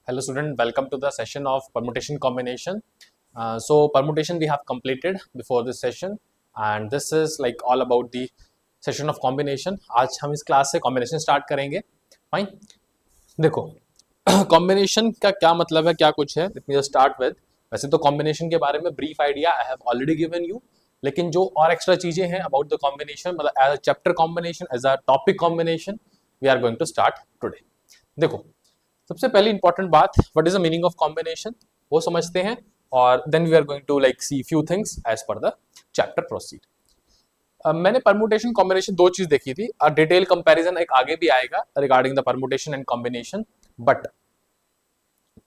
Hello student, welcome to the session of permutation combination. So permutation we have completed before this session and this is like all about the session of combination. आज हम इस class से combination start करेंगे. Fine. देखो combination का क्या मतलब है, क्या कुछ है. Let me just start with. वैसे तो combination के बारे में brief idea I have already given you. लेकिन जो और extra चीजें हैं about the combination, मतलब as a chapter combination, as a topic combination, we are going to start today. देखो सबसे पहली इंपॉर्टेंट बात, what is the meaning of combination, वो समझते हैं और then we are going to like see few things as per the chapter proceed. मैंने permutation combination दो चीज देखी थी, और डिटेल कंपैरिजन एक आगे भी आएगा regarding the permutation and combination. But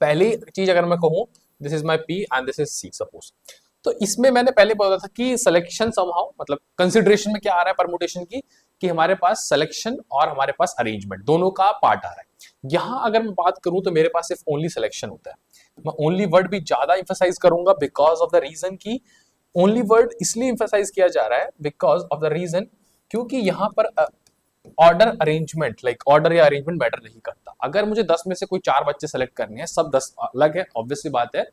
पहली चीज अगर मैं कहूं, this is my P and this is C suppose, तो इसमें मैंने पहले बोला था कि सिलेक्शन समहाउ, मतलब कंसिडरेशन में क्या आ रहा है परमुटेशन की, कि हमारे पास सिलेक्शन और हमारे पास अरेंजमेंट दोनों का पार्ट आ रहा है. यहां अगर मैं बात करूं तो मेरे पास सिर्फ ओनली सिलेक्शन होता है. मैं ओनली वर्ड भी ज्यादा इंफेसाइज करूंगा बिकॉज ऑफ द रीजन की ओनली वर्ड इसलिए इंफेसाइज किया जा रहा है बिकॉज ऑफ द रीजन, क्योंकि यहां पर ऑर्डर अरेंजमेंट लाइक ऑर्डर या अरेंजमेंट मैटर नहीं करता. अगर मुझे 10 में से कोई 4 बच्चे सेलेक्ट करने हैं, सब 10 अलग है, ऑब्वियसली बात है.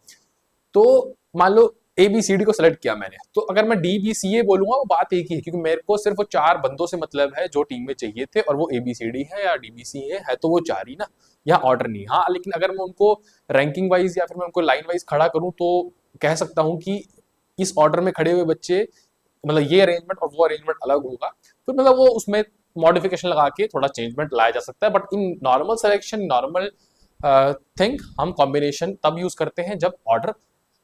तो मान लो ए बी सी डी को सेलेक्ट किया मैंने, तो अगर मैं डी बी सी ए बोलूंगा वो बात एक ही है, क्योंकि मेरे को सिर्फ वो 4 बंदों से मतलब है जो टीम में चाहिए थे, और वो ए बी सी डी है या डी बी सी है तो वो 4 ही ना, यहाँ ऑर्डर नहीं. हाँ, लेकिन अगर मैं उनको रैंकिंग वाइज या फिर मैं उनको लाइन वाइज खड़ा करूं तो कह सकता हूं कि इस ऑर्डर में खड़े हुए बच्चे, मतलब ये अरेंजमेंट और वो अरेंजमेंट अलग होगा, तो मतलब वो उसमें मॉडिफिकेशन लगा के थोड़ा चेंजमेंट लाया जा सकता है. But in normal selection, normal thing, हम कॉम्बिनेशन तब यूज करते हैं जब ऑर्डर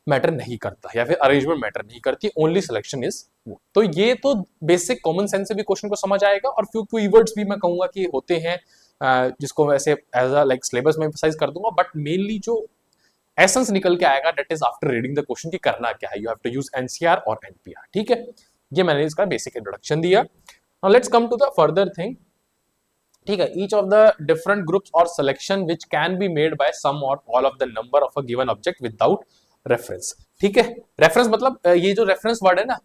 मैटर नहीं करता या फिर अरेंजमेंट मैटर नहीं करती, ओनली सिलेक्शन इज वो. तो ये तो बेसिक कॉमन सेंस से भी क्वेश्चन को समझ आएगा, और फ्यू कीवर्ड्स भी मैं कहूंगा कि होते हैं जिसको वैसे एज अ लाइक सिलेबस में एम्फसाइज कर दूंगा, बट मेनली जो एसेंस निकल के आएगा that is after reading the question कि करना क्या है. You have to use NCR और एनपीआर. ठीक है, ये मैंने इसका बेसिक इंट्रोडक्शन दिया. Now let's come to the further thing. ठीक है, each of the different groups और selection which can be made by some और all of the number of a given object without reference. ठीक है, reference मतलब ये जो रेफरेंस वर्ड है ना,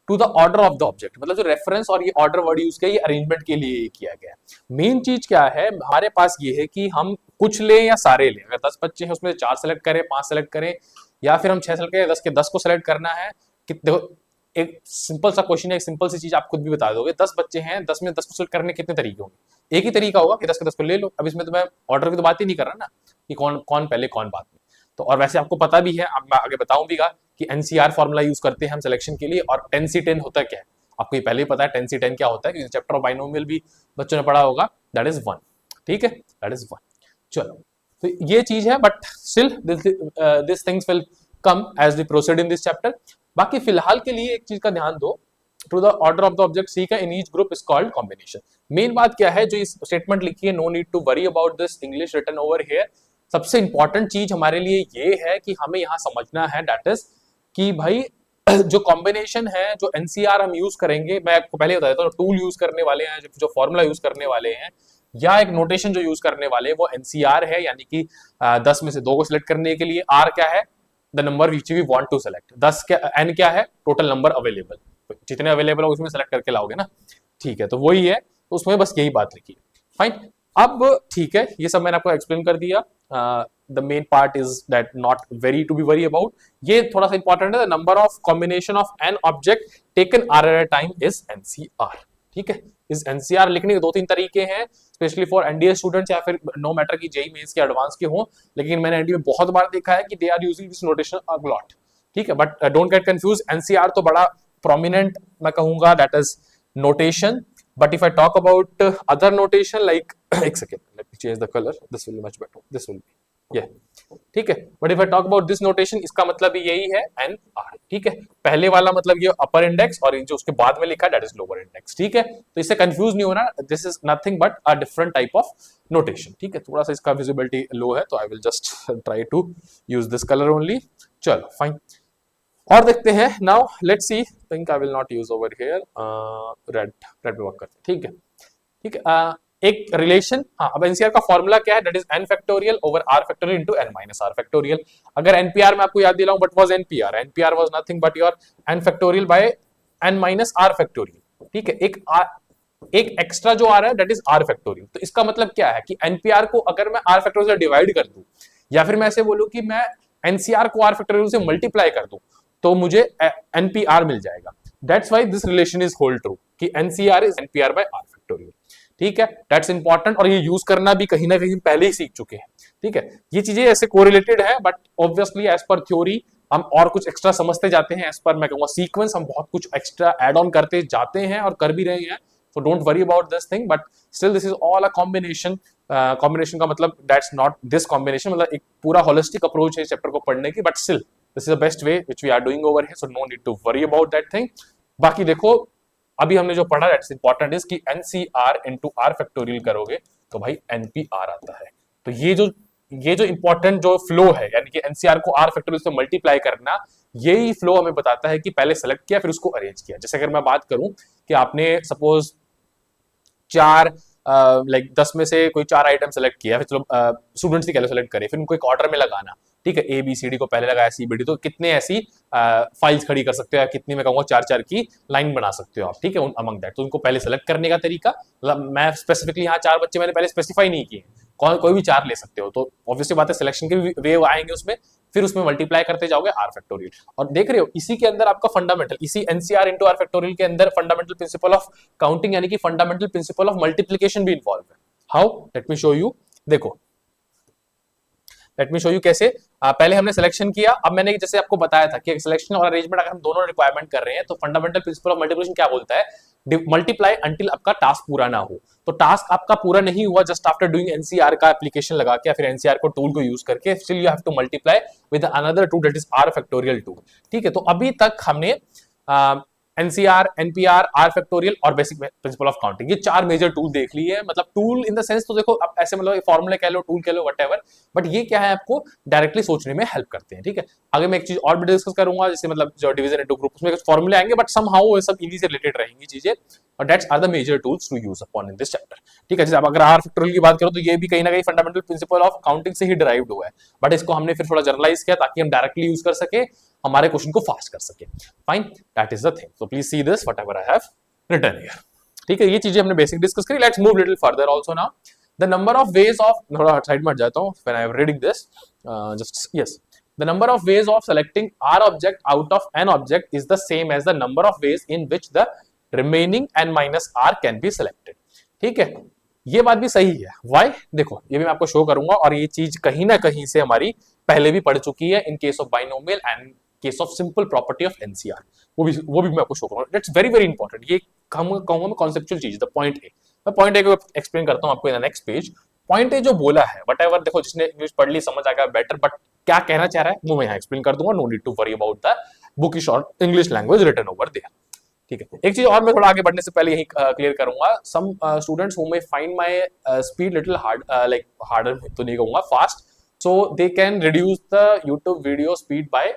to the order of the object, मतलब जो रेफरेंस और ये ऑर्डर वर्ड यूज किया, ये अरेंजमेंट के लिए किया गया है. मेन चीज क्या है हमारे पास, ये है कि हम कुछ लें या सारे लें. अगर 10 बच्चे हैं उसमें 4 सेलेक्ट करें, 5 सेलेक्ट करें, या फिर हम 6 सेलेक्ट करें, 10 के 10 को सेलेक्ट करना है. कि देखो, एक सिंपल सा क्वेश्चन है, एक सिंपल सी चीज आप खुद भी बता दोगे. 10 बच्चे हैं, 10 में 10 को सेलेक्ट करने के कितने तरीके होंगे? एक ही तरीका होगा कि 10 के 10 को ले लो. अब इसमें तो मैं ऑर्डर की तो बात ही नहीं कर रहा ना, कि कौन कौन पहले कौन बाद में. तो और वैसे आपको पता भी है, अब मैं आगे बताऊं भी कि एनसीआर फॉर्मूला यूज करते हैं हम सिलेक्शन के लिए. और 10C10 होता क्या है आपको ये पहले ही पता है. 10C10 क्या होता है, क्योंकि चैप्टर ऑफ बाइनोमियल भी बच्चों ने पढ़ा होगा. That is 1. ठीक है, दैट इज 1. चलो, तो ये चीज है, but still this things will come as we proceed in this chapter. बाकी फिलहाल के लिए एक चीज का ध्यान दो, to the order of the object सी का in each group is called combination. Main बात क्या है, जो इस स्टेटमेंट लिखी है, no need to worry about this English written over here. सबसे इंपॉर्टेंट चीज हमारे लिए ये है कि हमें यहां समझना है दैट इज कि भाई जो कॉम्बिनेशन है, जो एनसीआर हम यूज करेंगे, मैं आपको पहले बता देता हूँ, टूल यूज करने वाले हैं, जो फॉर्मूला यूज करने वाले हैं, या एक नोटेशन जो यूज करने वाले हैं, वो एनसीआर है. यानी कि 10 में से 2 को सिलेक्ट करने के लिए आर क्या है, the number which we want to select. 10 क्या, एन क्या है, टोटल नंबर अवेलेबल, जितने अवेलेबल हो उसमें सेलेक्ट करके लाओगे ना. ठीक है, तो वही है, तो उसमें बस यही बात लिखी है. फाइन. अब ठीक है, ये सब मैंने आपको एक्सप्लेन कर दिया. The main part is that not very to be worry about. ये थोड़ा सा इंपॉर्टेंट है, the number of combination of N object taken R at a time is NCR. ठीक है, इस एनसीआर लिखने के 2-3 तरीके हैं, स्पेशली फॉर एनडीए स्टूडेंट्स, या फिर नो मैटर की जेई मेंस के एडवांस के हो. लेकिन मैंने एनडीए में बहुत बार देखा है कि they are using this notation a lot. ठीक है, but don't get confuse, NCR तो बड़ा प्रोमिनेंट मैं कहूंगा, that is notation. But if I talk about other notation like एक second, let me change the color, this will be much better, this will be yeah. ठीक है, but if I talk about this notation, इसका मतलब भी यही है N R. ठीक है, पहले वाला मतलब ये अपर इंडेक्स, और जो उसके बाद में लिखा है दैट इज लोअर इंडेक्स. ठीक है, तो इससे कंफ्यूज नहीं होना, this is nothing but a different type of notation. ठीक है, थोड़ा सा इसका विजिबिलिटी लो है, तो I will just try to use this colour only. चलो फाइन, और देखते हैं. Now let's see, think I will not use over here, red पे वर्क करते हैं. ठीक है, ठीक है. एक रिलेशन, हाँ, अब एनसीआर का फॉर्मूला क्या है, that is N factorial over R factorial into N minus R factorial. अगर एनपीआर में आपको याद दिलाऊं, what was NPR? NPR was nothing but your N factorial by N minus R factorial. ठीक है, एक एक्स्ट्रा जो आ रहा है दैट इज आर फैक्टोरियल. तो इसका मतलब क्या है कि एनपीआर को अगर मैं आर फैक्टोरियल से डिवाइड कर दूं, या फिर मैं ऐसे बोलूं कि मैं एनसीआर को आर फैक्टोरियल से मल्टीप्लाई कर दूं तो मुझे एनपीआर मिल जाएगा। That's why this relation is hold true कि NCR is NPR by R factorial. ठीक है, दैट्स इंपॉर्टेंट, और ये यूज करना भी कहीं ना कहीं पहले ही सीख चुके हैं। ठीक है, ये चीजें ऐसे कोरिलेटेड है, but obviously as per theory हम और कुछ एक्स्ट्रा समझते जाते हैं। एज पर मैं कहूंगा सीक्वेंस हम बहुत कुछ एक्स्ट्रा एड ऑन करते जाते हैं और कर भी रहे हैं। So don't worry about this thing, but still this is all a combination. Combination का मतलब दैट्स नॉट दिस कॉम्बिनेशन, मतलब एक पूरा होलिस्टिक अप्रोच है इस चैप्टर को पढ़ने की, but still this is the best way which we are doing over here, so no need to worry about that thing. बाकी देखो अभी हमने जो पढ़ा दैट्स इंपॉर्टेंट इज कि एनसीआर इनटू आर फैक्टोरियल करोगे तो भाई एनपीआर आता है। तो ये जो इंपॉर्टेंट जो फ्लो है, यानी कि एनसीआर को आर फैक्टोरियल से मल्टीप्लाई करना, यही फ्लो हमें बताता है कि पहले सेलेक्ट किया फिर उसको अरेंज किया। जैसे अगर मैं बात करूं कि आपने सपोज चार लाइक 10 में से कोई 4 आइटम सेलेक्ट किया, फिर चलो स्टूडेंट्स ही कह लो सेलेक्ट करे, फिर उनको एक ऑर्डर में लगाना। ठीक है, ए बी सी डी को पहले लगाया सी बी डी, तो कितने ऐसी फाइल्स खड़ी कर सकते हो, या कितनी मैं कहूंगा 4-4 की लाइन बना सकते हो आप। ठीक है, अमंग दैट तो उनको पहले सेलेक्ट करने का तरीका, मतलब मैं स्पेसिफिकली यहाँ 4 बच्चे मैंने पहले स्पेसिफाई नहीं किए, कोई भी 4 ले सकते हो। तो ऑब्वियसली बात है सिलेक्शन के वे आएंगे उसमें, फिर उसमें मल्टीप्लाई करते जाओगे आर फैक्टोरियल। और देख रहे हो इसी के अंदर आपका फंडामेंटल, इसी एनसीआर इंटू आर फैक्टोरियल के अंदर फंडामेंटल प्रिंसिपल ऑफ काउंटिंग यानी कि फंडामेंटल प्रिंसिपल ऑफ मल्टीप्लिकेशन भी इन्वॉल्व है। How, let me show you. देखो लेट मी शो यू कैसे। पहले हमने सिलेक्शन किया, अब मैंने जैसे आपको बताया था कि सिलेक्शन और अरेंजमेंट अगर हम दोनों रिक्वायरमेंट कर रहे हैं तो फंडामेंटल प्रिंसिपल ऑफ मल्टीप्लिकेशन क्या बोलता है, मल्टीप्लाई अंटिल आपका टास्क पूरा ना हो। तो टास्क आपका पूरा नहीं हुआ जस्ट आफ्टर डूइंग एनसीआर का एप्लीकेशन लगा के या फिर एनसीआर को टूल को यूज करके, still you have to multiply with another tool that is R factorial tool. ठीक है, तो अभी तक हमने एनसीआर, एनपीआर, आर फैक्टोरियल और बेसिक प्रिंसिपल ऑफ काउंटिंग, ये 4 मेजर टूल देख लिए। मतलब टूल इन द सेंस तो देखो अब ऐसे मतलब फॉर्मूले कह लो, टूल कह लो, व्हाटएवर, बट ये क्या है आपको डायरेक्टली सोचने में हेल्प करते हैं। ठीक है, आगे मैं एक चीज और भी डिस्कस करूंगा, जैसे मतलब जो डिवीजन इनटू ग्रुप्स में कुछ फॉर्मूले आएंगे, बट समहाउ ये सब इन्हीं से रिलेटेड रहेंगी चीजें, और that's are the major tools to use upon in this chapter. ठीक है, जैसे अगर आर फैक्टोरियल की बात करो तो ये भी कहीं ना कहीं फंडामेंटल प्रिंसिपल ऑफ काउंटिंग से ही डिराइव्ड हुआ है, बट इसको हमने फिर थोड़ा जनरलाइज किया ताकि हम डायरेक्टली यूज कर सके, हमारे क्वेश्चन को फास्ट कर सके। Fine, that is the thing. So please see this whatever I have written here. ठीक है, ये चीजें हमने बेसिक डिस्कस करी। Let's move little further also now. The number of ways of, थोड़ा साइड में जाता हूं when I am reading this, just yes, the number of ways of selecting r object out of n object is the same as the number of ways in which the remaining n minus r can be selected। ठीक है, ये बात भी सही है। Y, देखो ये भी मैं आपको शो करूंगा, और ये चीज कहीं ना कहीं से हमारी पहले भी पढ़ चुकी है in case of binomial and case of simple property of NCR, वो भी मैं आपको शो करूंगा। That's very very important. ये कहूंगा मैं कॉन्सेप्चुअल चीज, द पॉइंट ए। मैं पॉइंट ए को एक्सप्लेन करता हूं आपको इन the next page. Point A जो बोला है व्हाटएवर, देखो जिसने इंग्लिश पढ़ ली समझ आ गया बेटर, बट क्या कहना चाह रहा है वो मैं यहाँ एक्सप्लेन कर दूंगा। No need to worry about the book short English language written over there. ठीक है, एक चीज और मैं थोड़ा आगे बढ़ने से पहले यही क्लियर करूंगा। Some students who may find my speed little hard, like harder तो नहीं कहूंगा, fast, so they can reduce the YouTube video speed by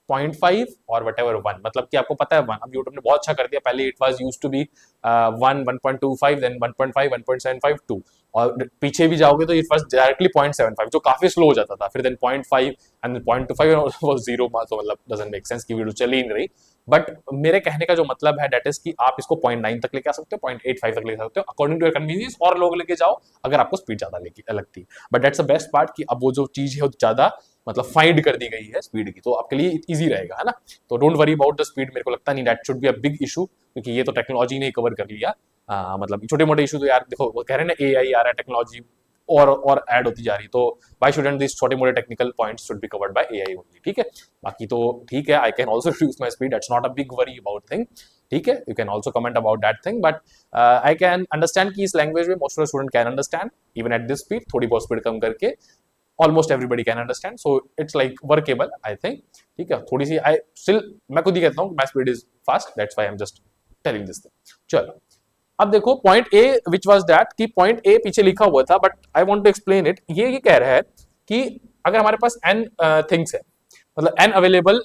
0.5 और whatever 1, मतलब कि आपको पता है 1, अब YouTube ने बहुत अच्छा कर दिया। पहले it was used to be 1, 1.25, then 1.5, 1.75, 2, और पीछे भी जाओगे तो इट वाज डायरेक्टली 0.75, जो काफी स्लो हो जाता था, फिर देन 0.5 एंड देन 0.25 वाज 0, तो मतलब डजंट मेक सेंस कि वीडियो चली नहीं रही। बट मेरे कहने का जो मतलब है दैट इज कि आप इसको 0.9 तक लेके आ सकते हो, 0.85 तक लेके आ सकते हो, अकॉर्डिंग टू योर कन्वीनियंस, और लोग लेके जाओ अगर आपको स्पीड ज्यादा लगती है। But that's the best part कि अब वो जो चीज है ज्यादा मतलब फाइंड कर दी गई है स्पीड की, तो आपके लिए इजी रहेगा, है ना। तो don't worry about the speed, मेरे को लगता नहीं that should be a big issue, क्योंकि ये तो टेक्नोलॉजी ने कवर कर लिया। मतलब छोटे मोटे इशू तो यार देखो, वो कह रहे हैं ना एआई आ रहा है, टेक्नोलॉजी और ऐड होती जा रही, तो व्हाई शुडंट दिस छोटे मोटे technical points should be covered by AI only. ठीक है, बाकी तो ठीक है, I can also reduce my speed, that's not a big worry about thing. ठीक है, you can also comment about that thing, but I can understand कि इस लैंग्वेज में most of the student can understand even at this speed, थोड़ी बहुत speed कम करके almost everybody can understand, so it's like workable I think। ठीक है, थोड़ी सी I still मैं खुद ही कहता हूँ my speed is fast, that's why I'm just telling this thing। चलो अब देखो point A which was that कि पॉइंट ए पीछे लिखा हुआ था, but I want to explain it। ये कह रहा है कि अगर हमारे पास n things है, मतलब n अवेलेबल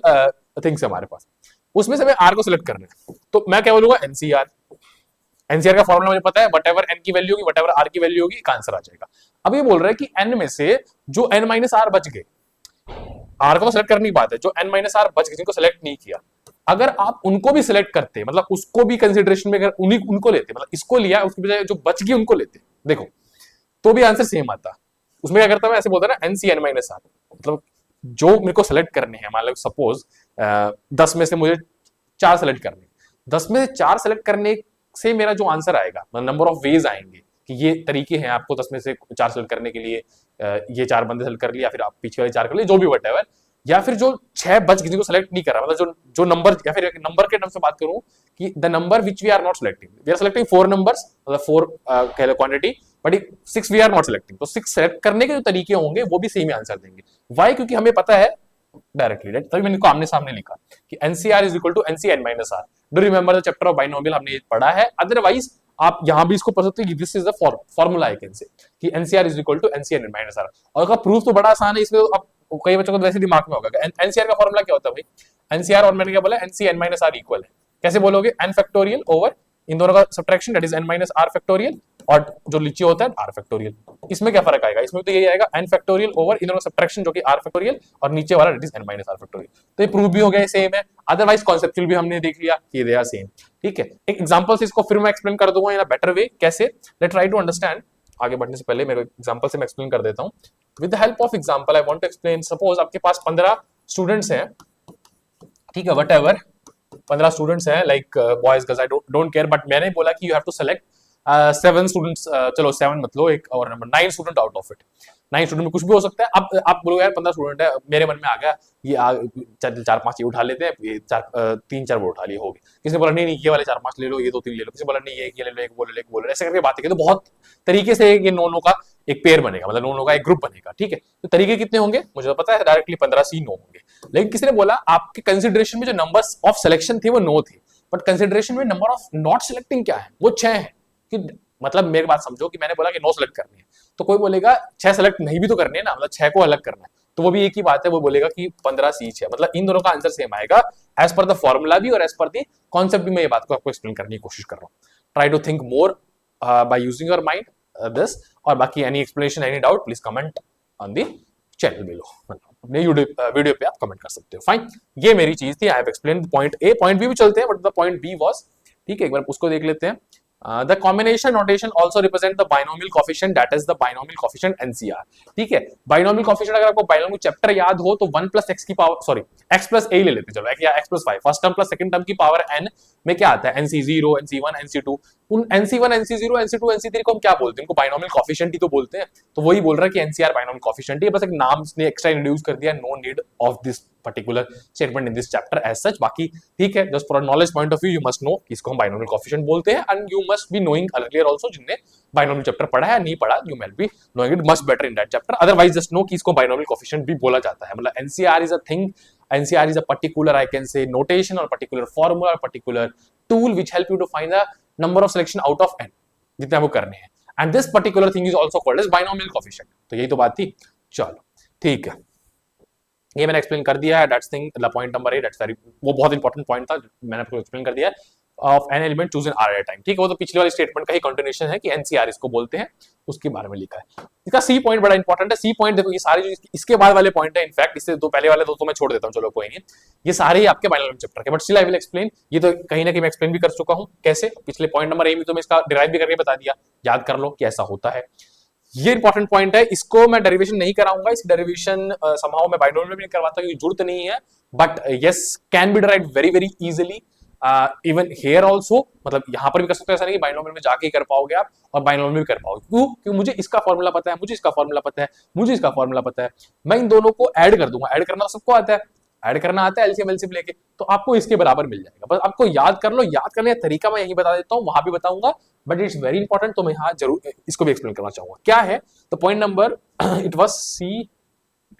थिंग्स है हमारे पास, उसमें से हमें r को सिलेक्ट करना है, तो मैं क्या बोलूंगा एनसीआर। एनसीआर का फॉर्मूला मुझे पता है, व्हाटएवर n की वैल्यू होगी, व्हाटएवर r की वैल्यू होगी, का आंसर आ जाएगा। अब ये बोल रहा है कि n में से जो n माइनस r बच गए, r को तो सिलेक्ट करने की बात है, जो n माइनस r बच गए जिनको सिलेक्ट नहीं किया, अगर आप उनको भी सिलेक्ट करते, मतलब उसको भी कंसिडरेशन में अगर उनको लेते, मतलब इसको लिया उसके बजाय जो बच गए उनको लेते, देखो तो भी आंसर सेम आता। उसमें क्या करता हूँ, ऐसे बोलता है ना NC n माइनस आर, मतलब जो मेरे को सेलेक्ट करने हैं, मान लो सपोज 10 में से मुझे 4 सेलेक्ट करने, 10 में से 4 सेलेक्ट करने से मेरा जो आंसर आएगा, मतलब नंबर ऑफ वेज आएंगे कि ये तरीके हैं आपको 10 में से 4 सेलेक्ट करने के लिए, ये 4 बंदे सेलेक्ट कर लिया, फिर आप पीछे वाले 4 कर लिए, जो भी व्हाटएवर, या फिर जो 6 बच किसी को सेलेक्ट नहीं कर रहा, मतलब जो नंबर, या फिर नंबर के टर्म से बात करूं कि the number which we are not selecting, we are selecting 4 numbers, मतलब 4 कह लो quantity, but 6 we are not selecting, तो 6 सेलेक्ट करने के जो तरीके होंगे वो भी सेम ही आंसर देंगे। वाई? क्योंकि हमें पता है डायरेक्टली, तभी मैंने आमने सामने लिखा कि NCR is equal to NC n minus R. Do remember the chapter of binomial, हमने ये पढ़ा है। अदरवाइज आप यहां भी इसको पढ़ सकते हो, this is the formula I can say कि NCR is equal to NC n minus R. और का प्रूफ तो बड़ा आसान है, इसमें तो अब कई बच्चों को वैसे दिमाग में होगा NCR का फॉर्मूला क्या होता है भाई, NCR और मैंने क्या बोला NC n minus R equal है, कैसे बोलोगे, n फैक्टोरियल ओवर इन दोनों का subtraction, that is n minus R factorial, और जो नीचे होता है r फैक्टोरियल। इसमें क्या फर्क आएगा, इसमें तो यही आएगा n फैक्टोरियल ओवर इन दोनों का सब्ट्रैक्शन जो कि r फैक्टोरियल, और नीचे वाला that is n minus R factorial. तो ये प्रूफ भी हो गया, सेम है। अदरवाइज कॉन्सेप्चुअल भी हमने देख लिया कि दे आर सेम, ठीक है। एक एग्जांपल से इसको फिर मैं एक्सप्लेन कर दूंगा इन अ बेटर वे, कैसे, लेट ट्राई टू अंडरस्टैंड। आगे बढ़ने से पहले मेरे एग्जांपल से मैं एक्सप्लेन कर देता हूं। With the help of example I want to explain, suppose आपके पास 15 स्टूडेंट्स हैं, ठीक है, व्हाटएवर 15 स्टूडेंट्स हैं, like boys girls, I don't care, but मैंने बोला कि you have to select 7 students, चलो 7 मत लो, एक और number 9 student out of it. 9 student में कुछ भी हो सकता है। अब आप बोलोगे यार 15 स्टूडेंट है, मेरे मन में आ गया ये 4-5 ये उठा लेते हैं, ये 3-4 वो उठा लिए, हो गए। किसी ने बोला नहीं नहीं ये वाले 4-5 ले लो, ये 2-3 ले लो, किसी ने बोला नहीं ये ले लो, एक बोले, एक बोले, ऐसे करके बातें की तो बहुत तरीके से ये नौ का एक पेयर बनेगा, मतलब नौ का एक ग्रुप बनेगा, ठीक है। तो तरीके कितने होंगे मुझे तो पता है, डायरेक्टली 15 से 9 होंगे। लेकिन किसी ने बोला आपके कंसिडरेशन में जो नंबर्स ऑफ सिलेक्शन थे वो 9 थे, बट कंसिडरेशन में नंबर ऑफ नॉट सिलेक्टिंग क्या है, वो 6 है। कि मतलब मेरी बात समझो कि मैंने बोला कि 9 सेलेक्ट करनी है, तो कोई बोलेगा 6 सेलेक्ट नहीं भी तो करनी है ना, मतलब 6 को अलग करना है, तो वो भी एक ही बात है, वो बोलेगा कि 15 C 6, मतलब इन दोनों का आंसर सेम आएगा, एज पर द फॉर्मूला भी और एज पर द कॉन्सेप्ट भी। मैं ये बात को आपको एक्सप्लेन करने की कोशिश कर रहा हूँ। Try to think more by using your mind this, और बाकी any explanation, any doubt, please comment on the channel below, अपने वीडियो पे आप कमेंट कर सकते हो। फाइन, ये मेरी चीज थी, I have explained point A. Point B भी चलते हैं, but the point B was, ठीक है, एक बार उसको देख लेते हैं। The combination notation also represent the binomial coefficient, that is the binomial coefficient NCR, ठीक है। binomial coefficient अगर आपको binomial चैप्टर याद हो तो 1 प्लस एक्स की पावर, सॉरी x प्लस ए ले लेते, चलो या x plus 5, first term plus second term की पावर n में क्या आता है, NC0, NC1, NC2। उन NC1, NC0, NC2, NC3 को हम क्या बोलते हैं, उनको binomial coefficient ही तो बोलते हैं। तो वही बोल रहा है कि NCR binomial coefficient ही है, बस एक नाम ने एक्स्ट्रा इंट्रोड्यूस कर दिया, no need of this particular statement in this chapter as such. बाकी ठीक है, just for knowledge point of view you must know इसको हम बाइनोमियल कोएफिशिएंट बोलते हैं, and you must be knowing earlier also, जिनने बाइनोमियल चैप्टर पढ़ा है नहीं पढ़ा, you may be knowing it much better in that chapter. Otherwise just know कि इसको बाइनोमियल कोएफिशिएंट भी बोला जाता है, मतलब NCR is a thing, NCR is a particular, I can say, notation or particular formula or particular tool which help you to find the number of selection out of n, जितने आपको करने हैं, and this particular thing is also called as binomial coefficient। तो यही तो बात थी, चलो ठीक है, ये मैंने एक्सप्लेन कर दिया है। That's thing, point number 8, that's very, वो बहुत इंपॉर्टेंट पॉइंट था, मैंने आपको एक्सप्लेन कर दिया है। Of N element choose in R at time, ठीक है, वो तो पिछले वाले स्टेटमेंट का ही कंटिन्यूएशन है कि एनसीआर इसको बोलते हैं, उसके बारे में लिखा है। इसका सी पॉइंट बड़ा इंपॉर्टेंट है। सी पॉइंट देखो, ये सारे जो इसके बाद वाले पॉइंट है, इनफैक्ट इससे दो पहले वाले दो तो मैं छोड़ देता हूं, चलो कोई नहीं, ये सारे ही आपके बाइनोमियल चैप्टर के, but still I will explain. ये तो कहीं ना कहीं मैं एक्सप्लेन भी कर चुका हूं, कैसे, पिछले पॉइंट नंबर ए में तो मैं इसका डिराइव भी करके बता दिया, याद कर लो कि ऐसा होता है। ये इंपॉर्टेंट पॉइंट है, इसको मैं डेरिवेशन नहीं कराऊंगा, इस डेरिवेशन समहाउ मैं बाइनोमियल में नहीं करवाता क्योंकि जरूरत नहीं है, but yes can be derived very very easily, even here also, मतलब यहां पर भी कर सकते हो, ऐसा नहीं कि बाइनोमियल में जाके ही कर पाओगे आप, और बाइनोमियल में भी कर पाओगे। क्यों? क्योंकि मुझे इसका फॉर्मूला पता है, मुझे इसका फॉर्मूला पता है, मुझे इसका फॉर्मूला पता है, मैं इन दोनों को ऐड कर दूंगा। ऐड करना सबको आता है, ऐड करना आता है एलसीएम एलसीएम लेके, तो आपको इसके बराबर मिल जाएगा। बस आपको याद कर लो, याद करने का तरीका मैं यही बता देता हूं, वहां भी बताऊंगा, बट इट्स वेरी इंपॉर्टेंट, तो मैं यहाँ जरूर इसको भी एक्सप्लेन करना चाहूंगा। क्या है तो point number, it was C,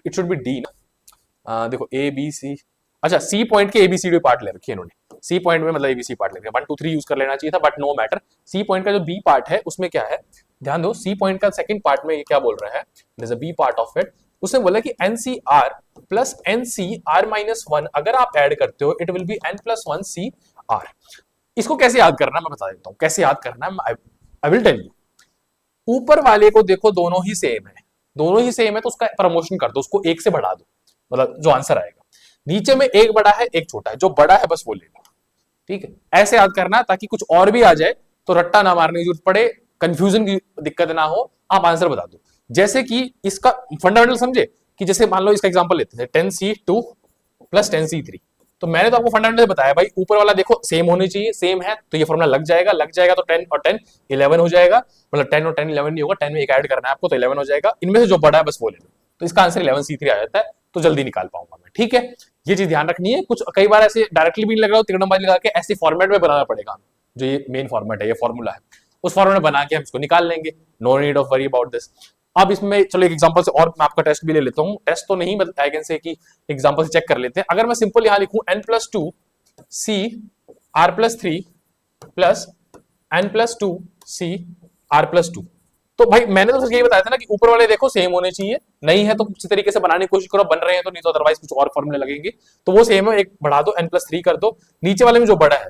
it should be D ना, देखो ए बी सी, अच्छा सी पॉइंट के एबीसीडी पार्ट ले रखे इन्होंने, सी पॉइंट में मतलब एबीसी पार्ट ले रखे, 1 2 3 यूज कर लेना चाहिए था, but no matter. C point का जो बी पार्ट है उसमें क्या है, ध्यान दो, सी पॉइंट का सेकंड पार्ट में ये क्या बोल रहा है, there is a B part of it, उसने बोला कि NCR प्लस NCR माइनस 1 अगर आप ऐड करते हो, it will be N plus 1 CR। इसको कैसे याद करना है मैं बता देता हूं, कैसे याद करना है, आई विल टेल यू। ऊपर वाले को देखो, दोनों ही सेम है, दोनों ही सेम है, तो उसका प्रमोशन कर दो, उसको 1 से बढ़ा दो, मतलब जो आंसर आएगा। नीचे में एक बड़ा है एक छोटा है, जो बड़ा है बस वो ले लो, ठीक है, ऐसे याद करना, ताकि कुछ और भी आ जाए तो रट्टा ना मारने की जरूरत पड़े, कंफ्यूजन की दिक्कत ना हो, आप आंसर बता दो। जैसे कि इसका फंडामेंटल समझे कि जैसे मान लो इसका एग्जांपल लेते हैं 10C2 प्लस 10C3। तो मैंने तो आपको फंडामेंटल बताया भाई, ऊपर वाला देखो सेम होनी चाहिए, सेम है तो ये फॉर्मूला लग जाएगा तो 10 और 10 11 हो जाएगा, मतलब 10 और 10 11 नहीं होगा, 10 में एक ऐड करना है आपको तो 11 हो जाएगा, इनमें से जो बड़ा है बस वो ले लो, तो इसका आंसर 11C3 आ जाता है, तो जल्दी निकाल पाऊंगा मैं। ठीक है, ये चीज ध्यान रखनी है। कुछ कई बार ऐसे डायरेक्टली भी नहीं लग रहा हो, त्रिकोणमिति लगा के ऐसे फॉर्मेट में बनाना पड़ेगा, जो ये मेन फॉर्मेट है, ये फॉर्मूला है, उस फॉर्मेट में बना के हम इसको निकाल लेंगे। No need of worry about this. अब इसमें चलो एक एग्जांपल से और मैं आपका टेस्ट भी ले लेता हूँ, टेस्ट तो नहीं आई कैन से कि एग्जांपल से चेक कर लेते हैं। अगर मैं सिंपल यहां लिखूं n+2 C R+3 plus n+2 C R+2, तो भाई मैंने तो यही बताया था ना कि ऊपर वाले देखो सेम होने चाहिए, नहीं है तो किसी तरीके से बनाने की कोशिश करो, बन रहे हैं तो, नहीं तो अदरवाइज कुछ और फॉर्मूले लगेंगे, तो वो सेम है, एक बढ़ा दो n+3 कर दो, नीचे वाले में जो बड़ा है,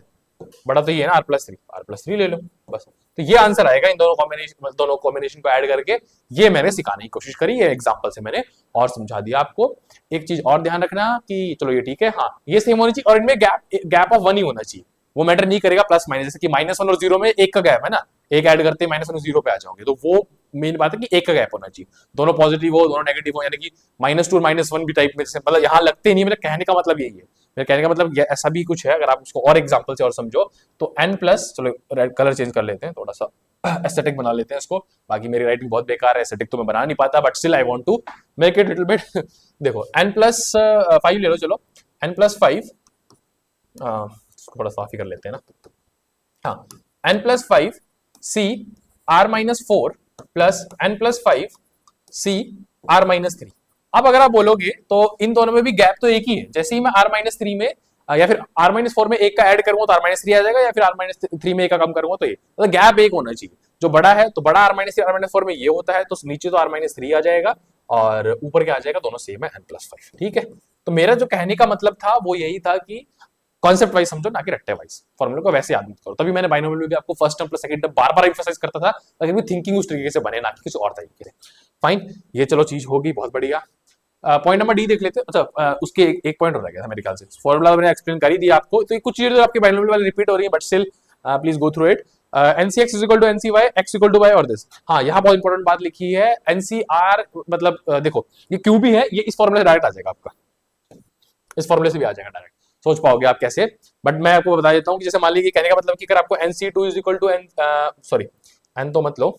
बड़ा तो ये है ना R+3 ले लो बस। तो ये आंसर आएगा इन दोनों कॉम्बिनेशन को ऐड करके। ये मैंने सिखाने की कोशिश करी, ये एग्जांपल से मैंने और समझा दिया आपको। एक चीज और ध्यान रखना कि चलो ये ठीक है, हाँ ये सेम होनी चाहिए और इनमें गैप ऑफ 1 ही होना चाहिए, वो मैटर नहीं करेगा प्लस माइनस, जैसे कि -1 और 0 में एक का गैप है ना, एक ऐड करते -1 और 0 पे आ जाओगे, तो वो मेन बात है कि एक का गैप होना चाहिए, दोनों पॉजिटिव हो दोनों नेगेटिव हो, यानी कि -2 और -1 भी टाइप में, मतलब यहाँ लगते नहीं, मेरा कहने का मतलब यही है, मेरे कहने का मतलब ऐसा भी कुछ है। अगर आप उसको और एग्जांपल से और समझो तो n प्लस, चलो रेड कलर चेंज कर लेते हैं, थोड़ा सा एस्थेटिक बना लेते हैं इसको, बाकी मेरी राइटिंग बहुत बेकार है, एस्थेटिक तो मैं बना नहीं पाता, but still I want to make it little bit देखो n+5 ले लो, चलो n+5 थोड़ा साफ ही कर लेते हैं ना, हाँ n+5 C R-4 plus n+5 C R-3। अब अगर आप बोलोगे तो इन दोनों में भी गैप तो एक ही है, जैसे ही मैं R-3 में या फिर R-4 में एक का ऐड करूंगा तो R-3 आ जाएगा, या फिर R-3 में एक का कम करूंगा तो ये, मतलब गैप एक होना चाहिए, जो बड़ा है तो बड़ा R-3 R-4 में ये होता है, तो नीचे तो R-3 आ जाएगा और ऊपर क्या आ जाएगा, दोनों सेम है n+5। ठीक है, तो मेरा जो कहने का मतलब था वो यही था कि कॉन्सेप्ट वाइज समझो, ना कि रट्टे वाइज, फॉर्मूले को वैसे याद मत करो। तभी मैंने बाइनोमियल में भी आपको first term plus second term बार बार एम्फसाइज करता था, ताकि थिंकिंग उस तरीके से बने, ना कि किसी और तरीके से। फाइन, ये चलो चीज होगी, बहुत बढ़िया। पॉइंट नंबर डी देख लेते हैं। अच्छा उसके एक पॉइंट हो रह गया था मेरे ख्याल से, फॉर्मूला मैंने एक्सप्लेन कर ही दिया आपको, तो कुछ चीजें आपके बाइनोमियल वाले रिपीट हो रही है, but still please go through it. NCX is equal to NCY, x equal to y और दिस। हाँ यहाँ बहुत इंपॉर्टेंट बात लिखी है, NCR मतलब देखो ये क्यू भी है, ये इस फॉर्मूले से डायरेक्ट आ जाएगा आपका, इस फॉर्मूले से भी आ जाएगा डायरेक्ट, सोच पाओगे आप कैसे। बट मैं आपको बता देता हूँ कि जैसे मान लीजिए कहने का मतलब कि अगर आपको NC2 is equal to sorry n तो मत लो,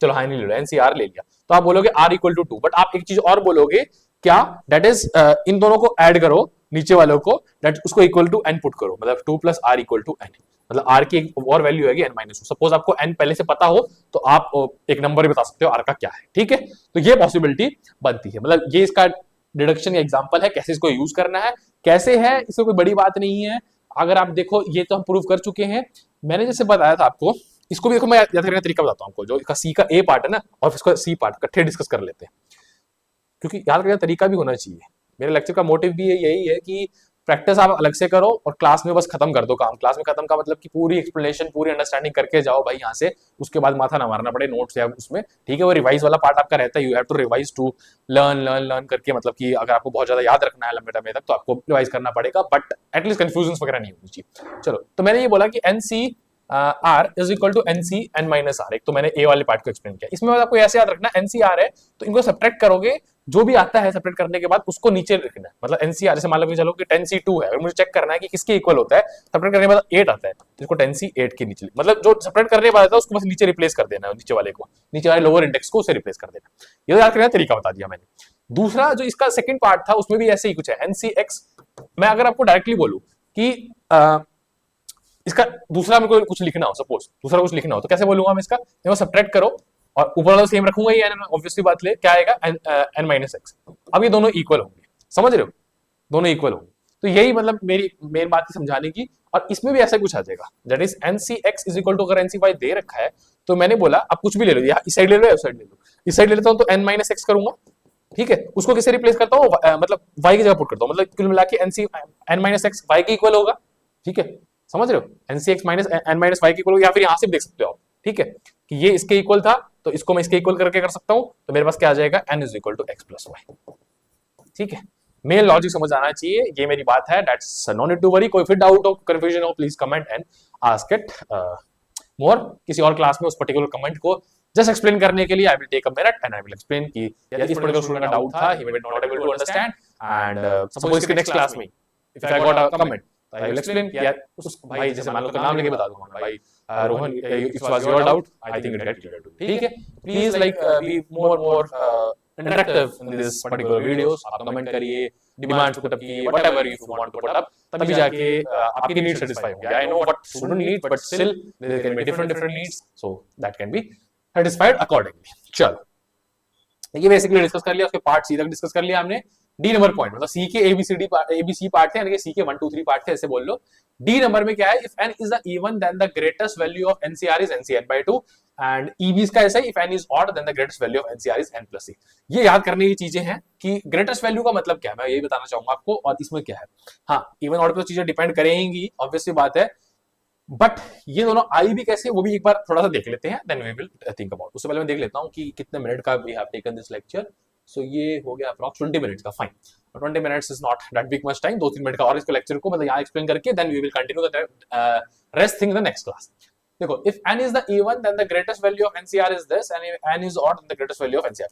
चलो हाँ नहीं ले लो, NCR ले लिया, तो आप बोलोगे R इक्वल टू 2, बट आप एक चीज और बोलोगे क्या, दैट इज इन दोनों को ऐड करो नीचे वालों को, दैट उसको इक्वल टू n पुट करो, मतलब 2 + R इक्वल टू n, मतलब R की एक और वैल्यू है n-2। सपोज आपको n पहले से पता हो तो आप एक नंबर बता सकते हो R का क्या है। ठीक है, तो ये पॉसिबिलिटी बनती है, मतलब ये इसका डिडक्शन का एग्जांपल है, कैसे इसको यूज करना है, कैसे है, इसमें कोई बड़ी बात नहीं है। अगर आप देखो ये तो हम प्रूव कर चुके हैं, मैंने जैसे बताया था आपको, इसको भी देखो मैं याद करने का तरीका बताता हूँ आपको, जो इसका सी का ए पार्ट है ना और इसका सी पार्ट इकट्ठे डिस्कस कर लेते हैं, क्योंकि याद करने का तरीका भी होना चाहिए। मेरे लेक्चर का मोटिव भी यही है कि प्रैक्टिस आप अलग से करो और क्लास में बस खत्म कर दो काम। क्लास में खत्म का मतलब कि पूरी एक्सप्लेनेशन पूरी अंडरस्टैंडिंग करके जाओ भाई यहाँ से, उसके बाद माथा ना मारना पड़े नोट्स या उसमें। ठीक है, वो रिवाइज वाला पार्ट आपका रहता है, you have to revise to learn करके, मतलब कि अगर आपको बहुत ज्यादा याद रखना है लंबे समय तक तो आपको रिवाइज करना पड़ेगा, बट एटलीस्ट कंफ्यूजन वगैरह नहीं होनी चाहिए। चलो, तो मैंने ये बोला कि NC R is equal to NC n-R, एक तो मैंने ए वाले पार्ट को एक्सप्लेन किया। इसमें आपको ऐसे याद रखना, NCR है तो इनको सब्ट्रैक्ट करोगे, जो भी आता है सब्ट्रैक्ट करने के बाद उसको नीचे लिखना है, मतलब NCR जैसे मान लो कि चलो कि 10C2 है, मुझे चेक करना है कि किसके इक्वल होता है, सब्ट्रैक्ट करने के बाद 8 आता है तो इसको 10C8 के नीचे, मतलब जो सब्ट्रैक्ट करने के बाद आता है उसको बस नीचे रिप्लेस कर देना है, नीचे वाले को, नीचे वाले लोअर इंडेक्स को उसे रिप्लेस कर देना। ये याद करने का तरीका बता दिया मैंने। दूसरा जो इसका सेकंड पार्ट था उसमें भी ऐसे ही कुछ है, NCX। मैं अगर आपको डायरेक्टली बोलूं कि इसका दूसरा मेरे को कुछ लिखना हो, सपोज दूसरा कुछ लिखना हो तो कैसे बोलूंगा मैं इसका, देखो सब्ट्रैक्ट करो और ऊपर वाला सेम रखूंगा ही, ऑब्वियसली बात ले क्या आएगा n-x। अब ये दोनों इक्वल होंगे, समझ रहे हो, दोनों इक्वल होंगे, तो यही मतलब मेरी मेन बात थी समझाने की। और इसमें भी ऐसा कुछ आ जाएगा, that is NCX is equal to, अगर NCY दे रखा है तो मैंने बोला अब कुछ भी ले लो, इस साइड ले लो या उस साइड ले लो, इस साइड ले लेता हूं तो n-x करूंगा। ठीक है, उसको किससे रिप्लेस करता हूँ, मतलब y की जगह पुट करता हूँ, मतलब कुल मिला के n-x y के इक्वल होगा। ठीक है, समझ रहे हो, NCX माइनस n-y के इक्वल, या फिर यहां से भी देख सकते हो आप। ठीक है, कि ये इसके इक्वल था तो इसको मैं इसके इक्वल करके कर सकता हूं, तो मेरे पास क्या आ जाएगा, n is equal to x plus Y. ठीक है, मेन लॉजिक समझ आना चाहिए, ये मेरी बात है, that's no need to worry. कोई फिर डाउट हो, कंफ्यूजन हो, please comment and ask it more, किसी और क्लास में उस पर्टिकुलर कमेंट को जस्ट एक्सप्लेन करने के लिए I will take a minute and I will explain कि इस पर्टिकुलर स्टूडेंट का डाउट था, he was not able to understand and suppose इसके नेक्स्ट क्लास में if I got a comment I will explain कि यार उस भाई जैसे मान लो तो नाम लेके बता दूंगा भाई Rohan it was your doubt I think it get clear too, ठीक है। Please like be more interactive in this particular videos, आप कमेंट करिए, डिमांड्स पुट अप कीजिए, whatever you want to put up, तभी जाके आपकी नीड सेटिस्फाई होगी। I know what student need but still there can be different needs, so that can be satisfied accordingly. चलो ये basically discuss कर लिया, उसके पार्ट सी तक डिस्कस कर लिया हमने। डी नंबर पॉइंट मतलब सी के एबीसी पार्ट थे, यानी कि सी के 1 2 3 पार्ट थे, ऐसे बोल लो। डी नंबर में क्या है, if n is the even then the greatest value of NCR is ncn/2 and EB का ऐसा है, if n is odd then the greatest value of NCR is n+c। ये याद करने की चीजें हैं कि ग्रेटेस्ट वैल्यू का मतलब क्या है, मैं यही बताना चाहूंगा आपको, और इसमें क्या है। हाँ, इवन ऑड पे तो चीजें डिपेंड करेंगी, ऑब्वियसली बात है, बट ये दोनों आई भी कैसे, वो भी एक बार थोड़ा सा देख लेते हैं, then we will think about. उससे पहले मैं देख लेता हूँ कि कितने मिनट का we have taken this lecture. So ये हो गया अप्रॉक्स 20 मिनट्स का, fine. 20 minutes is not that big much time, 2-3 minute का और इसको लेक्चर को मतलब यहाँ एक्सप्लेन करके then we will continue the rest thing in the next class. देखो, if n is the even then the greatest value of NCR is this and n is odd then the greatest value of NCR.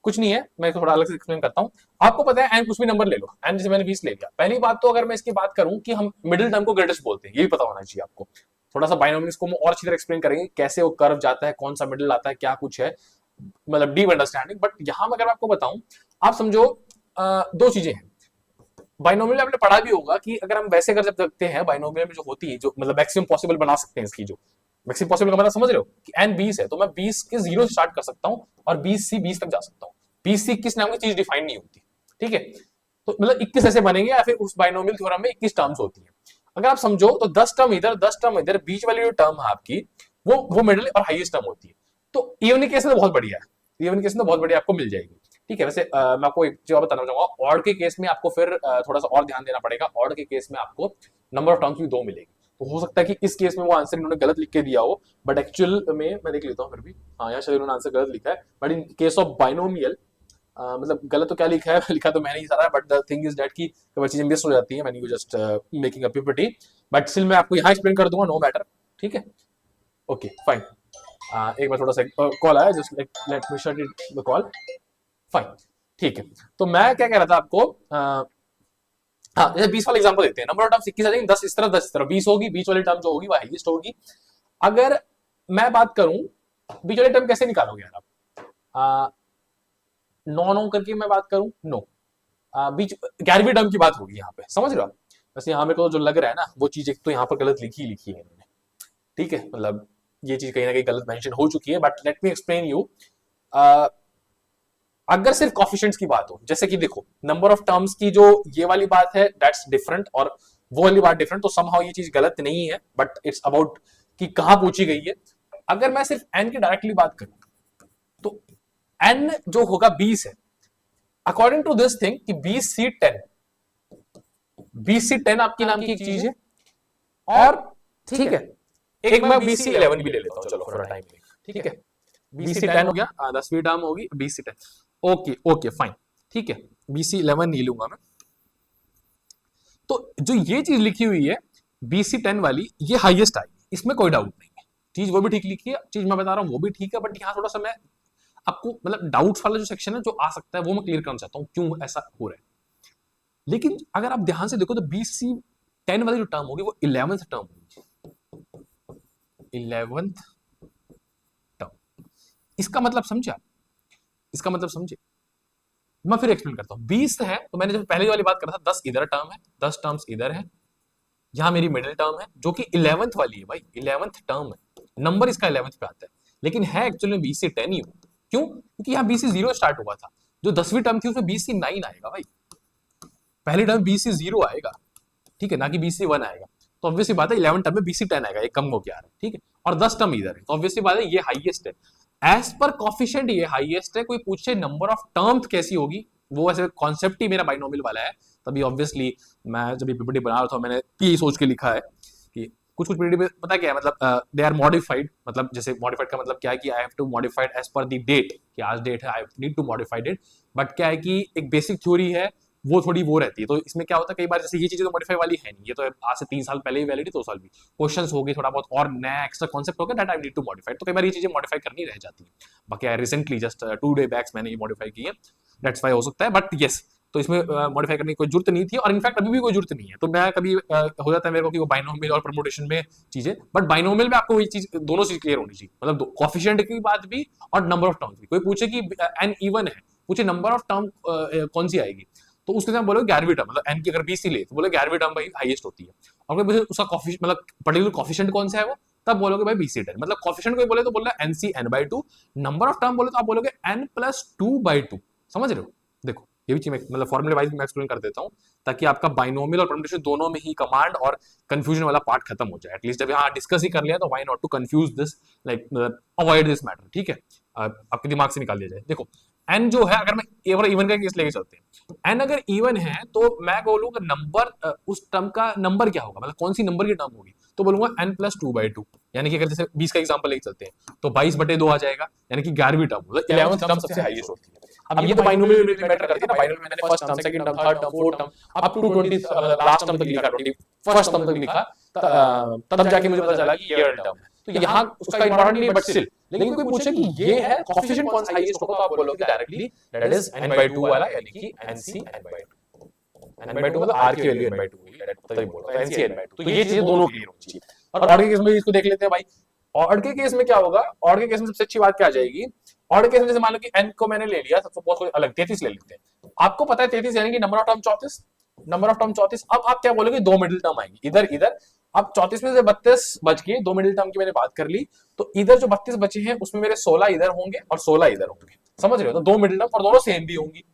कुछ नहीं है, मैं थोड़ा अलग से explain करता हूँ। आपको पता है n कुछ भी नंबर ले लो, n जैसे मैंने 20 ले लिया। पहली बात तो अगर मैं इसकी बात करूं कि हम मिडिल टर्म को ग्रेटेस्ट बोलते हैं, ये भी पता होना चाहिए आपको। थोड़ा सा बाइनोमियल्स को और अच्छी तरह एक्सप्लेन करेंगे, कैसे वो कर्व जाता है, कौन सा मिडिल आता है, क्या कुछ है, मतलब डीप अंडरस्टैंडिंग। बट यहां अगर मैं आपको बताऊं, आप समझो दो चीजें हैं। बाइनोमियल आपने पढ़ा भी होगा कि अगर हम वैसे कर जब देखते हैं बाइनोमियल में जो होती है, जो मतलब मैक्सिमम पॉसिबल बना सकते हैं इसकी, जो मैक्सिमम पॉसिबल का मतलब समझ रहे हो कि n 20 है तो मैं 20 के 0 से स्टार्ट कर सकता हूं और 20 से 20 तक जा सकता हूं। 20 से 21 नाम की चीज डिफाइन नहीं होती, ठीक है। तो मतलब 21 ऐसे बनेंगे, या फिर उस बाइनोमियल थ्योरम में 21 टर्म्स होती है। अगर आप समझो तो 10 टर्म इधर 10 टर्म इधर, बीच वाली जो टर्म है आपकी वो मिडिल और हाईएस्ट टर्म होती है। तो इवन केस में तो बहुत बढ़िया है, इवन केस में तो बहुत बढ़िया आपको मिल जाएगी, ठीक है। वैसे मैं आपको एक चीज बताना चाहूंगा, ऑड के केस में आपको फिर थोड़ा सा और ध्यान देना पड़ेगा। ऑड के केस में आपको नंबर ऑफ टर्म्स भी 2 मिलेगी, तो हो सकता है कि इस केस में वो आंसर इन्होंने गलत लिख के दिया हो, बट एक्चुअल में मैं देख लेता हूँ फिर भी, हाँ यहाँ शायद इन्होंने आंसर गलत लिखा है। But in case of binomial मतलब गलत तो क्या लिखा है लिखा तो मैंने ही सारा, but the thing is that कि कई चीजें मिस हो जाती है when you just making a PPT. But still मैं आपको यहाँ एक्सप्लेन कर दूंगा, नो मैटर, ठीक है। ओके फाइन, एक बार थोड़ा सा कॉल आया, just let me shut it the call, fine, ठीक है। तो मैं क्या कह रहा था आपको, हाँ जैसे 20 वाला एग्जांपल देते हैं, नंबर ऑफ टर्म्स 21 आ जाएंगे, 10 इस तरफ 10 इस तरफ, 20 होगी, बीच वाली टर्म जो होगी वो हाईएस्ट होगी। अगर मैं बात करूं बीच वाली टर्म कैसे निकालोगे यार आप, नो करके मैं बात करूं, नो बीच 11वीं टर्म की बात होगी यहाँ पे, समझ रहे हो आप। वैसे यहाँ मेरे को जो लग रहा है ना, वो चीज एक तो यहाँ पर गलत लिखी है इन्होंने, ठीक है, मतलब ये चीज कहीं ना कहीं गलत मेंशन हो चुकी है। But let me explain you. अगर सिर्फ कॉफिशिएंट्स की बात हो, जैसे कि देखो नंबर ऑफ टर्म्स की जो ये वाली बात है दैट्स डिफरेंट, और वो वाली बात डिफरेंट, तो समहाउ ये चीज गलत नहीं है, बट इट्स अबाउट कि कहां पूछी गई है। अगर मैं सिर्फ n की डायरेक्टली बात करूं तो n जो होगा 20 है, अकॉर्डिंग टू दिस थिंग कि 20C10, 20C10 आपकी नाम की एक चीज है, और ठीक है एक मैं 20C11 भी ले लेता हूं, चलो फॉर टाइम, ठीक है। 20C10 हो गया, 10वीं टर्म होगी 20C10, ओके ओके फाइन, ठीक है। 20C11 नहीं लूंगा मैं। तो जो ये चीज लिखी हुई है 20C10 वाली, ये हाईएस्ट आएगी, इसमें कोई डाउट नहीं है, चीज वो भी ठीक लिखी है, चीज मैं बता रहा हूं वो भी ठीक है। बट यहाँ थोड़ा सा मैं आपको मतलब डाउट्स वाला जो सेक्शन है जो आ सकता है वो मैं क्लियर करना चाहता हूँ, क्यों ऐसा हो रहा है। लेकिन अगर आप ध्यान से देखो तो 20C10 वाली जो टर्म होगी वो 11th टर्म होगी, 11th टर्म। इसका मतलब समझे आप, इसका मतलब समझे, मैं फिर एक्सप्लेन करता हूं। 20 है तो मैंने जब पहले वाली बात कर रहा था, 10 इधर टर्म है, 10 टर्म्स इधर है, यहां मेरी मिडिल टर्म है जो कि 11th वाली है भाई, 11th टर्म है, नंबर इसका 11th पे आता है, लेकिन है एक्चुअली में 20C10 ही होता है। क्यों? क्योंकि यहाँ 20C0 स्टार्ट हुआ था, जो 10वीं टर्म थी उसमें 20C9 आएगा भाई, पहली टर्म 20C0 आएगा, ठीक है, ना कि 20C1 आएगा। तो ऑब्वियसली बात है 11 टर्म में 20C10 आएगा, ये कम हो गया है, ठीक है, और 10 टर्म इधर है, तो ऑब्वियसली बात है ये हाईएस्ट है, एज पर कॉफिशिएंट ये हाईएस्ट है। कोई पूछे नंबर ऑफ टर्म्स कैसी होगी, वो ऐसे कॉन्सेप्ट ही मेरा बाइनोमियल वाला है, तभी ऑब्वियसली मैं जब पीपीटी बना रहा था मैंने यही सोच के लिखा है कि कुछ पीपीटी में पता क्या है, मतलब दे आर मॉडिफाइड, मतलब जैसे मॉडिफाइड का मतलब क्या है कि I have to modified as per the date, कि आज डेट है I need to modified it. But क्या है कि एक बेसिक थ्योरी है वो थोड़ी वो रहती है। तो इसमें क्या होता है, कई बार जैसे ये चीजें तो मॉडिफाई वाली है नहीं, ये तो आज से 3 साल पहले ही वैलिड है, 2 साल भी क्वेश्चंस हो गए, थोड़ा बहुत और नया एक्स्ट्रा कॉन्सेप्ट होगा that I need to modify, तो कई बार ये चीजें मॉडिफाई करनी रह जाती है। बाकी रिसेंटली जस्ट 2 डे बैक्स मैंने ये मॉडिफाई की है, दैट्स वाई हो सकता है, बट यस, तो इसमें मॉडिफाई करने की कोई जरूरत नहीं थी, और इनफैक्ट अभी भी कोई जरूरत नहीं है। तो मैं कभी हो जाता है मेरे को कि वो बाइनोमियल और परम्यूटेशन में चीजें, बट बाइनोमियल में आपको ये चीज, दोनों चीज क्लियर होनी चाहिए, मतलब कोफिशिएंट की बात भी और नंबर ऑफ टर्म्स भी। कोई पूछे कि एन इवन है, पूछे नंबर ऑफ टर्म कौन सी आएगी, तो उसके साथ बोलो 11वीं टर्म, मतलब एन की अगर 20 ले तो बोलो 11वीं टर्म भाई हाईएस्ट होती है। और कोई पूछे उसका कोफिशिएंट, मतलब पर्टिकुलर कोफिशिएंट कौन सा है वो, तब बोलोगे भाई BC 10, मतलब कोफिशिएंट कोई बोले तो बोल रहा है NC n/2, number of term बोले तो आप बोलोगे n+2/2। समझ रहे हो? देखो ये भी चीज मतलब फॉर्मूले वाइज मैं एक्सप्लेन कर देता हूँ, ताकि आपका बाइनोमियल और परम्यूटेशन दोनों में ही कमांड और कंफ्यूजन वाला पार्ट खत्म हो जाए। एटलीस्ट जब यहाँ डिस्कस ही कर लिया तो why not to confuse this, like avoid this matter, ठीक है, आपके दिमाग से निकाल दिया जाए। देखो n जो है, अगर मैं इवन का केस लेके चलते हैं, n अगर इवन है तो मैं बोलूंगा नंबर, उस टर्म का नंबर क्या होगा, मतलब कौन सी नंबर की टर्म होगी, तो बोलूंगा n+2/2। यानी कि अगर जैसे 20 का एग्जांपल लेके चलते हैं तो 22/2 आ जाएगा, यानी कि 11वीं टर्म, मतलब 11th टर्म सबसे हाईएस्ट होती है। अब ये तो बाइनोमियल में मैटर करती है ना, बाइनोमियल में मैंने first term, second term, third term, fourth term, up to 20 last term तक लिखा, 21st टर्म तक लिखा, तब जाके मुझे पता चला कि ये टर्म है। तो यहाँ उसका इंपॉर्टेंट नहीं, बट स्टिल, लेकिन कोई पूछे कि ये है कोफिशिएंट कौन सा हाईएस्ट होगा, तो आप बोलोगे डायरेक्टली दैट इज n/2 वाला, यानी कि NC n/2। n/2 मतलब r की वैल्यू n/2 होगी, तभी बोल रहा हूं NC n/2। तो ये चीजें दोनों क्लियर होनी चाहिए। और ऑड के केस में इसको देख लेते हैं भाई। ऑड के केस में क्या होगा, ऑड के केस में सबसे अच्छी बात क्या आ जाएगी, ऑड के केस में जैसे मान लो कि n को मैंने ले लिया, सपोज कोई अलग 33 ले लेते हैं, आपको पता है 33 यानी कि number of term 34, number of term 34। अब आप क्या बोलोगे, दो मिडिल टर्म आएंगी इधर इधर। अब 34 में से 32 बच गए, दो मिडिल टर्म की मैंने बात कर ली, तो इधर जो 32 बचे हैं उसमें मेरे 16 इधर होंगे और 16 इधर होंगे। समझ रहे हो? तो दो मिडिल टर्म और दोनों सेम भी होंगी,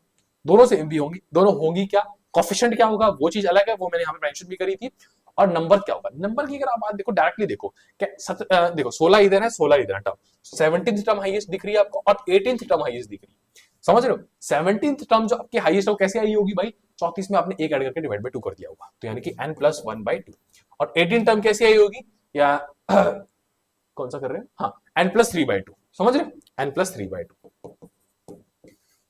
दोनों सेम भी होंगी, दोनों होंगी क्या, कोफिशिएंट क्या होगा वो चीज अलग है, वो मैंने यहाँ पे मेंशन भी करी थी। और नंबर क्या होगा, नंबर की अगर आप बात देखो डायरेक्टली देखो, देखो 16 इधर है, 16 इधर है, टर्म 17th टर्म हाईएस्ट दिख रही है आपको और 18th टर्म हाईएस्ट दिख रही है। समझ रहे हो? 17th टर्म जो आपकी हाईएस्ट है वो कैसे आई होगी भाई, 34 में आपने एक ऐड करके डिवाइड बाय 2 कर दिया होगा, तो यानी कि n+1/2। और 18 टर्म कैसे आई होगी, या कौन सा कर रहे हैं, हाँ n+3/2। समझ रहे हो? n+3/2,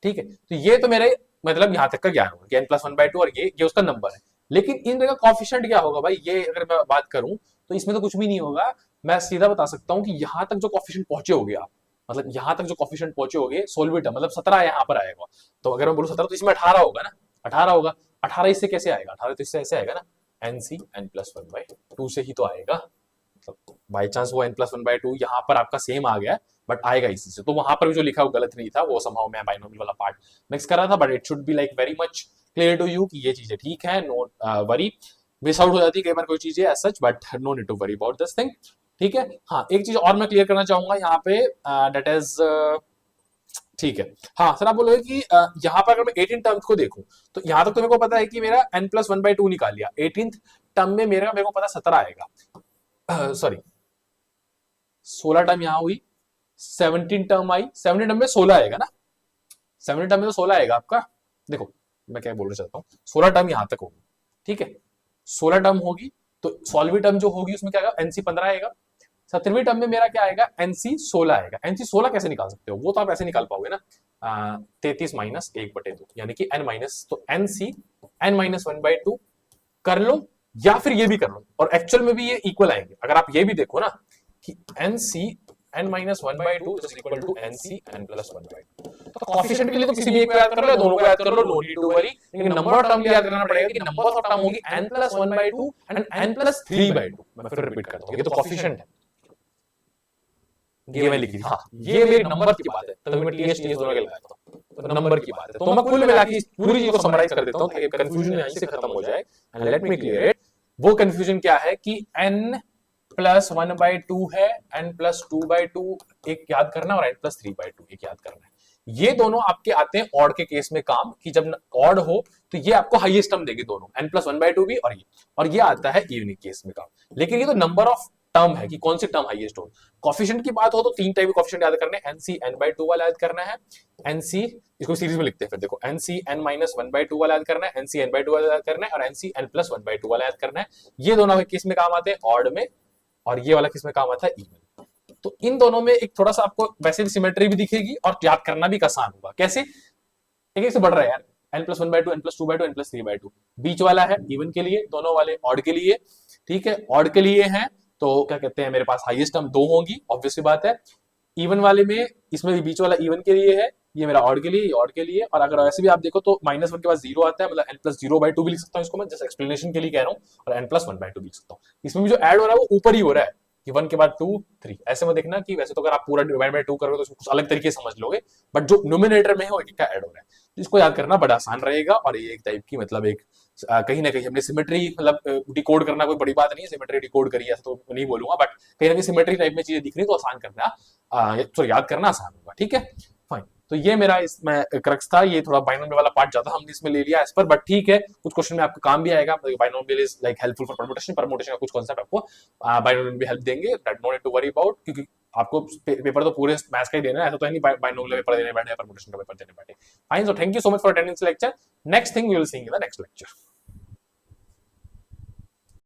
ठीक है। तो ये तो मेरे मतलब यहां तक का ज्ञान होगा कि n+1/2 और ये उसका नंबर है। लेकिन इन जगह कोफिशिएंट क्या होगा भाई, ये अगर मैं बात करूं तो इसमें तो कुछ भी नहीं होगा। मैं सीधा बता सकता हूं कि यहां तक जो कोफिशिएंट पहुंचे होगे आप, मतलब यहां तक जो कोफिशिएंट पहुंचे होगे सोल्विट, मतलब 17 यहां पर आएगा। तो अगर मैं बोलूं 17 तो इसमें 18 होगा ना, 18 होगा। 18 इससे कैसे आएगा, 18 तो इससे ऐसे आएगा ना, NC n+1/2 से ही तो आएगा। मतलब बाई चांस वो n+1/2 यहाँ पर आपका सेम आ गया, बट आएगा इसी से। तो वहां पर भी जो लिखा वो गलत नहीं था, वो समहाउ मैं बाइनोमियल वाला पार्ट मिक्स कर रहा था, but it should be like very much clear to you कि ये चीजें ठीक है, नो वरी। मिस आउट हो जाती है कई बार कोई चीजें as such, but no need to worry about this thing, ठीक है। हाँ, एक चीज और मैं क्लियर करना चाहूंगा यहाँ पे, दैट इज ठीक है। हाँ सर, आप बोलोगे कि यहाँ पर अगर मैं 18 टर्म्स को देखूं तो यहाँ तक तो मेरे को पता है कि मेरा n+1/2 निकाल लिया, 18th टर्म में मेरे को पता 17 आएगा, सॉरी 16 टर्म यहाँ हुई, 17 टर्म आई, 17 टर्म में 16 आएगा ना, 17 टर्म में तो 16 आएगा आपका। देखो मैं क्या बोलना चाहता हूँ, 16 टर्म यहां तक होगी, ठीक है, 16 टर्म होगी, तो 16वीं टर्म जो होगी उसमें क्या आएगा, NC 15 आएगा। 17वीं टर्म में मेरा क्या आएगा, NC 16 आएगा। NC 16 कैसे निकाल सकते हो, वो तो आप ऐसे निकाल पाओगे ना, 33 माइनस 1/2 यानी कि n माइनस, तो NC n-1/2 कर लो, या फिर ये भी कर लो, और एक्चुअल में भी ये इक्वल आएंगे। अगर आप ये भी देखो ना कि NC n-1/2 is equal to NC n+1/2। तो कोएफिशिएंट के लिए तो किसी भी एक को याद कर लो, दोनों को याद कर लो, नो नीड टू वरी। लेकिन नंबर ऑफ टर्म के लिए याद करना पड़ेगा कि नंबर ऑफ टर्म होगी n+1/2 एंड n+3/2। मैं फिर रिपीट करता हूं, ये तो कोएफिशिएंट है, ये मैं लिखी, हाँ ये मेरे नंबर की बात है, तभी मैं TS दोनों के लगाया था, तो नंबर की बात है। तो मैं कुल मिला के पूरी चीज को समराइज कर देता हूं ताकि कंफ्यूजन यहीं से खत्म हो जाए, and let me clear it. वो कंफ्यूजन क्या है कि n+1/2 है, n+2/2 एक याद करना और n+3/2 एक याद करना है। ये दोनों आपके आते हैं ऑड के केस में काम, कि जब ऑड हो तो ये आपको हाईएस्ट टर्म देंगे दोनों, n+1/2 भी और ये आता है इवन केस में काम। लेकिन ये तो नंबर ऑफ टर्म है कि कौन सी टर्म हाईएस्ट हो। कोफिशिएंट की बात हो तो 3 टाइप के कोफिशिएंट याद करने हैं, NC n/2 वाला याद करना है, NC इसको सीरीज में लिखते हैं, फिर देखो NC n-1/2 वाला याद करना है, NC n/2 वाला याद करना है, और NC n+1/2 वाला याद करना है। ये दोनों किस में काम आते हैं, ऑड में, और ये वाला किस में काम आता है, इवन। तो इन दोनों में एक थोड़ा सा आपको वैसे भी सिमेट्री भी दिखेगी और याद करना भी आसान होगा। कैसे, एक से बढ़ रहा है यार, n+1/2, n+2/2, n+3/2। बीच वाला है इवन के लिए, दोनों वाले ऑड के लिए, ठीक है, ऑड के लिए है तो क्या कहते हैं, मेरे पास हाईएस्ट टर्म 2 होगी, ऑब्वियस सी बात है। इवन वाले में, इसमें भी बीच वाला इवन के लिए है, ये मेरा ऑड के लिए, ये ऑड के लिए। और अगर ऐसे भी आप देखो तो -1 के बाद 0 आता है, मतलब n+0/2 भी लिख सकता हूँ इसको मैं, जस्ट एक्सप्लेनेशन के लिए कह रहा हूँ, और n+1/2 भी लिख सकता हूँ। इसमें भी जो ऐड हो रहा है वो ऊपर ही हो रहा है कि 1 के बाद 2 3, ऐसे में देखना कि वैसे तो अगर आप पूरा डिवाइड बाय 2 करोगे तो उसको कुछ अलग तरीके से समझ लोगे, बट जो न्यूमिनेटर में है वो एक का ऐड हो रहा है, तो इसको याद करना बड़ा आसान रहेगा। और ये एक टाइप की मतलब एक कहीं ना कहीं हमने सिमेट्री मतलब डिकोड करना कोई बड़ी बात नहीं है, सिमेट्री डिकोड करी ऐसा तो नहीं बोलूंगा, बट कहीं ना कहीं सिमेट्री टाइप में चीजें दिख रही तो आसान करना, सॉरी याद करना आसान होगा, ठीक है, फाइन। तो ये मेरा इसमें क्रक्स था, ये थोड़ा बाइनोमियल वाला पार्ट ज्यादा हमने इसमें ले लिया इस पर, बट ठीक है, कुछ क्वेश्चन में आपको काम भी आएगा। Binomial is like helpful for permutation, permutation का कुछ कॉन्सेप्ट आपको बाइनोमियल भी हेल्प देंगे, that no need to worry about, क्योंकि आपको पेपर तो पूरे मैथ्स का ही देना है, ऐसा तो नहीं बाइनोमियल पेपर देने बैठे या परम्यूटेशन का पेपर देने बैठे। Fine, so thank you so much for attending this lecture. Next thing we will see in the next lecture.